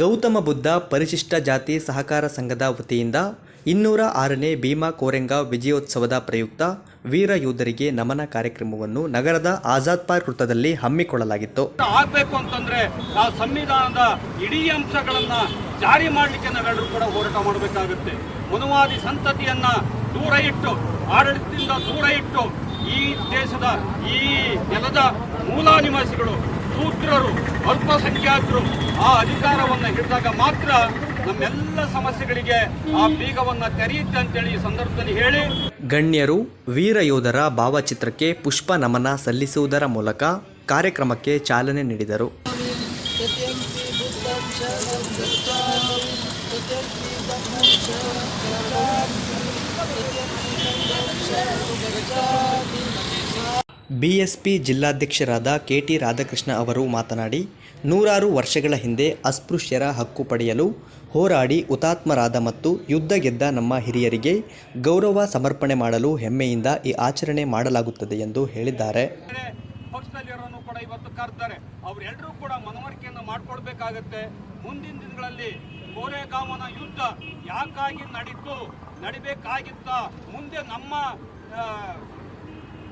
ಗೌತಮ ಬುದ್ಧ ಪರಿಶಿಷ್ಟ ಜಾತಿ ಸಹಕಾರ ಸಂಘದ ವತಿಯಿಂದ 206ನೇ ಭೀಮಾ ಕೋರೆಗಾಂವ್ ವಿಜಯೋತ್ಸವದ ಪ್ರಯುಕ್ತ ವೀರ ಯೋಧರಿಗೆ ನಮನ ಕಾರ್ಯಕ್ರಮವನ್ನು ನಗರದ ಆಜಾದ್ ಪಾರ್ಕ್ ವೃತ್ತದಲ್ಲಿ ಹಮ್ಮಿಕೊಳ್ಳಲಾಗಿತ್ತು. ಆಗಬೇಕು ಅಂತಂದ್ರೆ ಆ ಸಂವಿಧಾನದ ಇಡೀ ಅಂಶಗಳನ್ನ ಜಾರಿ ಮಾಡಲಿಕ್ಕೆ ನಾವೆಲ್ಲರೂ ಕೂಡ ಹೋರಾಟ ಮಾಡಬೇಕಾಗುತ್ತೆ. ಮನುವಾದಿ ಸಂತತಿಯನ್ನ ದೂರ ಇಟ್ಟು, ಆಡಳಿತದಿಂದ ದೂರ ಇಟ್ಟು, ಈ ದೇಶದ ಈ ನೆಲದ ಮೂಲ ನಿವಾಸಿಗಳು, ಶೂದ್ರರು, ಅಲ್ಪಸಂಖ್ಯಾತರು ಆ ಅಧಿಕಾರವನ್ನು ಹಿಡಿದಾಗ ಮಾತ್ರ ನಮ್ಮೆಲ್ಲ ಸಮಸ್ಯೆಗಳಿಗೆ ಆ ಬೀಗವನ್ನು ತೆರೆಯುತ್ತೆ ಅಂತೇಳಿ ಈ ಸಂದರ್ಭದಲ್ಲಿ ಹೇಳಿ, ಗಣ್ಯರು ವೀರ ಯೋಧರ ಭಾವಚಿತ್ರಕ್ಕೆ ಪುಷ್ಪ ನಮನ ಸಲ್ಲಿಸುವುದರ ಮೂಲಕ ಕಾರ್ಯಕ್ರಮಕ್ಕೆ ಚಾಲನೆ ನೀಡಿದರು. ಬಿಎಸ್ಪಿ ಜಿಲ್ಲಾಧ್ಯಕ್ಷರಾದ ಕೆಟಿ ರಾಧಾಕೃಷ್ಣ ಅವರು ಮಾತನಾಡಿ, 100 ವರ್ಷಗಳ ಹಿಂದೆ ಅಸ್ಪೃಶ್ಯರ ಹಕ್ಕು ಪಡೆಯಲು ಹೋರಾಡಿ ಹುತಾತ್ಮರಾದ ಮತ್ತು ಯುದ್ಧ ಗೆದ್ದ ನಮ್ಮ ಹಿರಿಯರಿಗೆ ಗೌರವ ಸಮರ್ಪಣೆ ಮಾಡಲು ಹೆಮ್ಮೆಯಿಂದ ಈ ಆಚರಣೆ ಮಾಡಲಾಗುತ್ತದೆ ಎಂದು ಹೇಳಿದ್ದಾರೆ. ಪಕ್ಷದಲ್ಲಿರೋನು ಕೂಡ ಇವತ್ತು ಕರೆದ್ದಾರೆ, ಅವರೆಲ್ಲರೂ ಕೂಡ ಮನವರಿಕೆಯನ್ನು ಮಾಡಿಕೊಡ್ಬೇಕಾಗತ್ತೆ. ಮುಂದಿನ ದಿನಗಳಲ್ಲಿ ಕೋರೆಗಾಂವ್ನ ಯುದ್ಧ ಯಾಕಾಗಿ ನಡಿಬೇಕಾಗಿತ್ತ, ಮುಂದೆ ನಮ್ಮ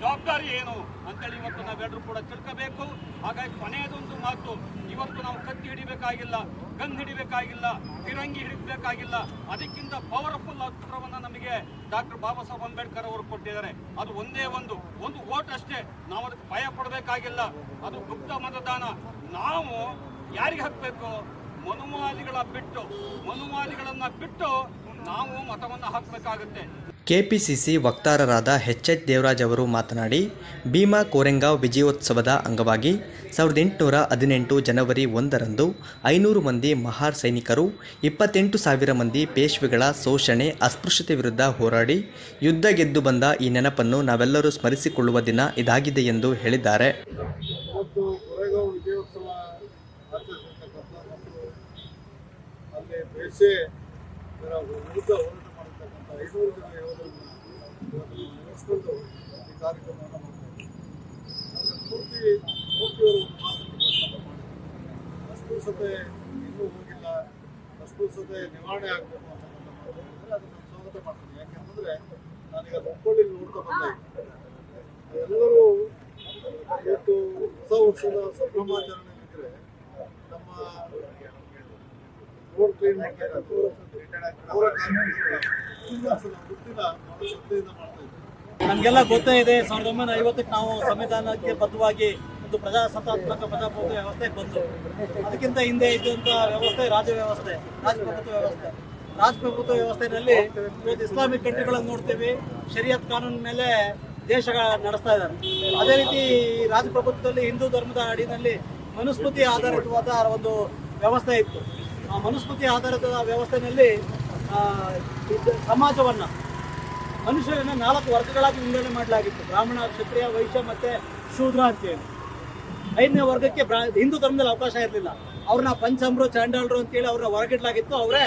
ಜವಾಬ್ದಾರಿ ಏನು ಅಂತೇಳಿ ಇವತ್ತು ನಾವೆಲ್ಲರೂ ಕೂಡ ತಿಳ್ಕೋಬೇಕು. ಹಾಗಾಗಿ ಕೊನೆಯದೊಂದು ಮಾತು, ಇವತ್ತು ನಾವು ಕತ್ತಿ ಹಿಡಿಬೇಕಾಗಿಲ್ಲ, ಗನ್ ಹಿಡಿಬೇಕಾಗಿಲ್ಲ, ಫಿರಂಗಿ ಹಿಡಿಬೇಕಾಗಿಲ್ಲ. ಅದಕ್ಕಿಂತ ಪವರ್ಫುಲ್ ಅಸ್ತ್ರವನ್ನು ನಮಗೆ ಡಾಕ್ಟರ್ ಬಾಬಾ ಸಾಹೇಬ್ ಅಂಬೇಡ್ಕರ್ ಅವರು ಕೊಟ್ಟಿದ್ದಾರೆ. ಅದು ಒಂದೇ ಒಂದು ವೋಟ್ ಅಷ್ಟೇ. ನಾವು ಅದಕ್ಕೆ ಭಯ ಪಡಬೇಕಾಗಿಲ್ಲ. ಅದು ಗುಪ್ತ ಮತದಾನ. ನಾವು ಯಾರಿಗೆ ಹಾಕಬೇಕು? ಮನುವಾದಿಗಳನ್ನ ಬಿಟ್ಟು ನಾವು ಮತವನ್ನು ಹಾಕಬೇಕಾಗುತ್ತೆ. ಕೆಪಿಸಿಸಿ ವಕ್ತಾರರಾದ ಎಚ್ ದೇವರಾಜ್ ಅವರು ಮಾತನಾಡಿ, ಭೀಮಾ ಕೋರೆಗಾಂವ್ ವಿಜಯೋತ್ಸವದ ಅಂಗವಾಗಿ 1818 ಜನವರಿ 1ರಂದು 500 ಮಂದಿ ಮಹಾರ್ ಸೈನಿಕರು 28,000 ಮಂದಿ ಪೇಶ್ವೆಗಳ ಶೋಷಣೆ, ಅಸ್ಪೃಶ್ಯತೆ ವಿರುದ್ಧ ಹೋರಾಡಿ ಯುದ್ಧ ಗೆದ್ದು ಬಂದ ಈ ನೆನಪನ್ನು ನಾವೆಲ್ಲರೂ ಸ್ಮರಿಸಿಕೊಳ್ಳುವ ದಿನ ಇದಾಗಿದೆ ಎಂದು ಹೇಳಿದ್ದಾರೆ. ನೆನೆಸ್ಕೊಂಡು ಈ ಕಾರ್ಯಕ್ರಮವನ್ನು ಮಾಡ್ತಾರೆ. ಅದರ ಮೂರ್ತಿಯವರು ಅಸ್ಪೃಶ್ಯತೆ ಇನ್ನೂ ಹೋಗಿಲ್ಲ, ಅಸ್ಪೃಶ್ಯತೆ ನಿವಾರಣೆ ಆಗಬೇಕು ಅಂತಕ್ಕಂಥ ಮಾತಾಡಿದರೆ ಅದನ್ನು ನಾನು ಸ್ವಾಗತ ಮಾಡ್ತೀನಿ. ಯಾಕೆಂತಂದರೆ ನಾನೀಗ ಹುಬ್ಬಳ್ಳಿ ನೋಡ್ತಾ ಬಂದೆ, ಎಲ್ಲರೂ ಇವತ್ತು ಹೊಸ ವರ್ಷದ ಸಂಭ್ರಮಾಚರಣೆಯಲ್ಲಿದ್ದರೆ ನಮ್ಮ ರೋಡ್ ಕ್ಲೀನ್ ಮಾಡ್ತಕ್ಕಂಥ ನಮಗೆಲ್ಲ ಗೊತ್ತೇ ಇದೆ, 1950ಕ್ಕೆ ನಾವು ಸಂವಿಧಾನಕ್ಕೆ ಬದ್ಧವಾಗಿ ಒಂದು ಪ್ರಜಾಸತ್ತಾತ್ಮಕ ಪ್ರಜಾಪ್ರಭುತ್ವ ವ್ಯವಸ್ಥೆಗೆ ಬಂತು. ಅದಕ್ಕಿಂತ ಹಿಂದೆ ಇದ್ದಂಥ ವ್ಯವಸ್ಥೆ ರಾಜಪ್ರಭುತ್ವ ವ್ಯವಸ್ಥೆಯಲ್ಲಿ ಇವತ್ತು ಇಸ್ಲಾಮಿಕ್ ಕಂಟ್ರಿಗಳನ್ನು ನೋಡ್ತೀವಿ, ಶರಿಯತ್ ಕಾನೂನು ಮೇಲೆ ದೇಶಗಳ ನಡೆಸ್ತಾ ಇದ್ದಾರೆ. ಅದೇ ರೀತಿ ರಾಜಪ್ರಭುತ್ವದಲ್ಲಿ ಹಿಂದೂ ಧರ್ಮದ ಅಡಿನಲ್ಲಿ ಮನುಸ್ಮೃತಿ ಆಧಾರಿತವಾದ ಒಂದು ವ್ಯವಸ್ಥೆ ಇತ್ತು. ಆ ಮನುಸ್ಮೃತಿ ಆಧಾರಿತ ವ್ಯವಸ್ಥೆಯಲ್ಲಿ ಸಮಾಜವನ್ನು, ಮನುಷ್ಯರನ್ನು 4 ವರ್ಗಗಳಾಗಿ ವಿಂಗಡಣೆ ಮಾಡಲಾಗಿತ್ತು. ಬ್ರಾಹ್ಮಣ, ಕ್ಷತ್ರಿಯ, ವೈಶ್ಯ ಮತ್ತು ಶೂದ್ರ ಅಂತೇಳಿ. 5ನೇ ವರ್ಗಕ್ಕೆ ಹಿಂದೂ ಧರ್ಮದಲ್ಲಿ ಅವಕಾಶ ಇರಲಿಲ್ಲ. ಅವ್ರನ್ನ ಪಂಚಮರು, ಚಾಂಡಾಲರು ಅಂತೇಳಿ ಅವ್ರನ್ನ ಹೊರಗಿಡ್ಲಾಗಿತ್ತು. ಅವರೇ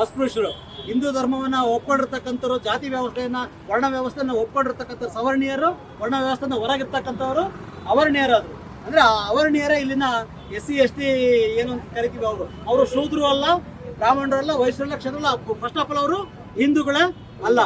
ಅಸ್ಪೃಶ್ಯರು. ಹಿಂದೂ ಧರ್ಮವನ್ನು ಒಪ್ಕೊಂಡಿರ್ತಕ್ಕಂಥವ್ರು, ಜಾತಿ ವ್ಯವಸ್ಥೆಯನ್ನು, ವರ್ಣ ವ್ಯವಸ್ಥೆಯನ್ನು ಒಪ್ಕೊಂಡಿರ್ತಕ್ಕಂಥ ಸವರ್ಣೀಯರು, ವರ್ಣ ವ್ಯವಸ್ಥೆಯನ್ನು ಹೊರಗಿರ್ತಕ್ಕಂಥವ್ರು ಅವರ್ಣೀಯರಾದರು. ಅಂದರೆ ಆ ಅವರ್ಣೀಯರೇ ಇಲ್ಲಿನ SC ST ಏನು ಅಂತ ಕರಿತೀವಿ. ಅವರು ಶೂದ್ರೂ ಅಲ್ಲ, ಬ್ರಾಹ್ಮಣರು ಅಲ್ಲ, ವೈಶ್ಯರಲ್ಲ, ಕ್ಷತ್ರಲ್ಲ. ಫಸ್ಟ್ ಆಫ್ ಆಲ್ ಅವರು ಹಿಂದೂಗಳೇ ಅಲ್ಲ.